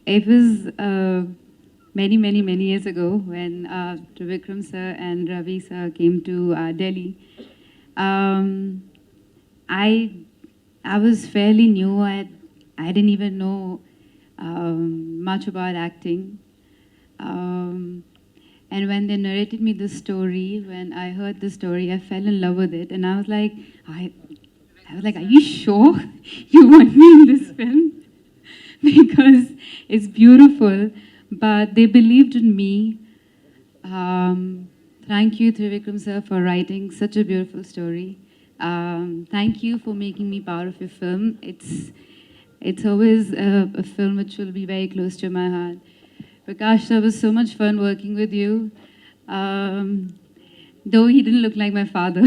It was many years ago when Trivikram sir and Ravi sir came to Delhi. Um, I I was fairly new. I didn't even know much about acting. Um, and when they narrated me the story, when I heard the story, I fell in love with it, and I, I was like, "Are you sure you want me in this film?" Because it's beautiful. But they believed in me. Thank you, Trivikram sir, for writing such a beautiful story. Thank you for making me part of your film. It's always a film which will be very close to my heart. Prakash sir, it was so much fun working with you. Though he didn't look like my father.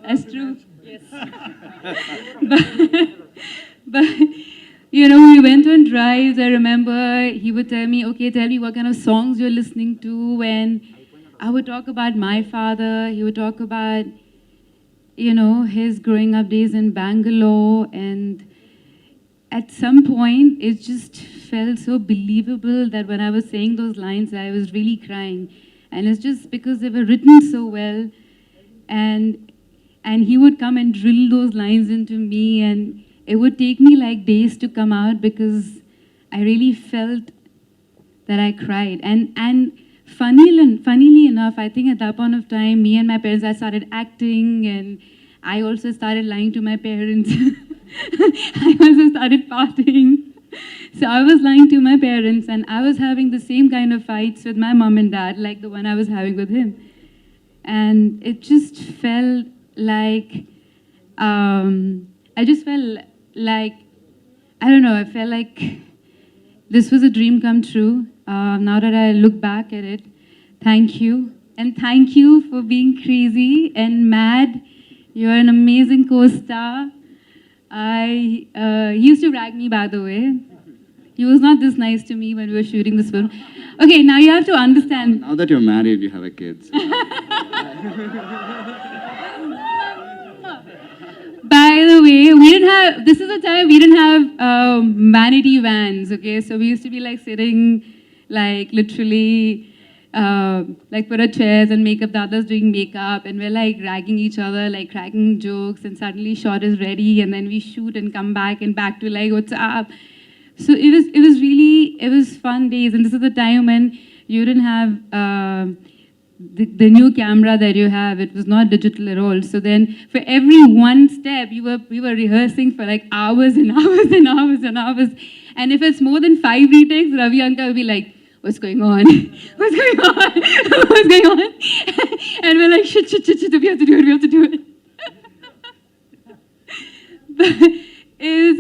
That's true. Yes. but we went on drives. I remember he would tell me, okay, tell me what kind of songs you're listening to. And I would talk about my father. He would talk about, his growing up days in Bangalore. And at some point, it just felt so believable that when I was saying those lines, I was really crying. And it's just because they were written so well. And he would come and drill those lines into me, and it would take me like days to come out because I really felt that I cried. And funnily enough, I think at that point of time, me and my parents, I started acting, and I also started lying to my parents. I also started partying. So I was lying to my parents, and I was having the same kind of fights with my mom and dad like the one I was having with him. And it just felt like, I just felt like, I don't know, I felt like this was a dream come true. Now that I look back at it, thank you. And thank you for being crazy and mad. You're an amazing co-star. He used to rag me, by the way. He was not this nice to me when we were shooting this film. Okay, now you have to understand. Now that you're married, you have a kid. So. By the way, this is the time we didn't have vanity vans, okay? So we used to be like sitting, like literally, like put our chairs and makeup, the others doing makeup, and we're like ragging each other, like cracking jokes, and suddenly shot is ready, and then we shoot and come back to like, what's up? So it was fun days, and this is the time when you didn't have the new camera that you have. It was not digital at all. So then for every one step, we were rehearsing for like hours and hours and hours and hours. And if it's more than 5 retakes, Ravi Uncle will be like, what's going on? What's going on? What's going on? And we're like, shit, we have to do it.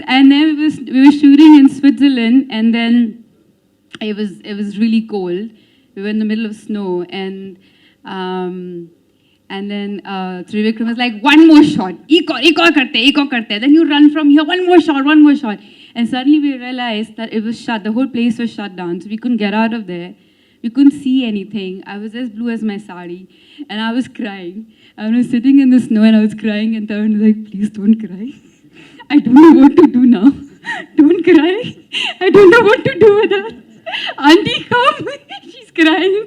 And then we were shooting in Switzerland, and then it was really cold. We were in the middle of snow, and then Trivikram was like, one more shot, ek aur karte. Then you run from here, one more shot. And suddenly we realized that it was shut, the whole place was shut down, so we couldn't get out of there. We couldn't see anything. I was as blue as my sari, and I was crying. I was sitting in the snow, and I was crying, and Tarun was like, please don't cry. I don't know what to do now. Don't cry. I don't know what to do with her. Auntie, come. She's crying.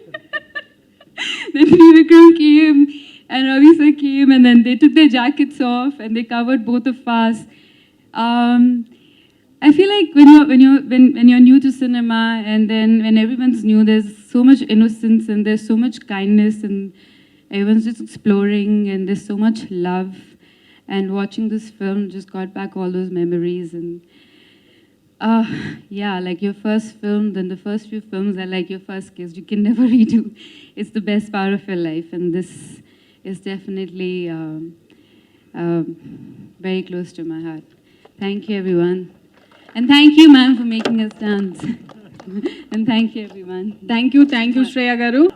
Then Trivikram came, and Ravi sir came, and then they took their jackets off, and they covered both of us. I feel like when you're new to cinema, and then when everyone's new, there's so much innocence, and there's so much kindness, and everyone's just exploring, and there's so much love. And watching this film just got back all those memories. And yeah, like your first film, then the first few films are like your first kiss. You can never redo. It's the best part of your life. And this is definitely very close to my heart. Thank you, everyone. And thank you, ma'am, for making us dance. And thank you, everyone. Thank you, Shreya Garu.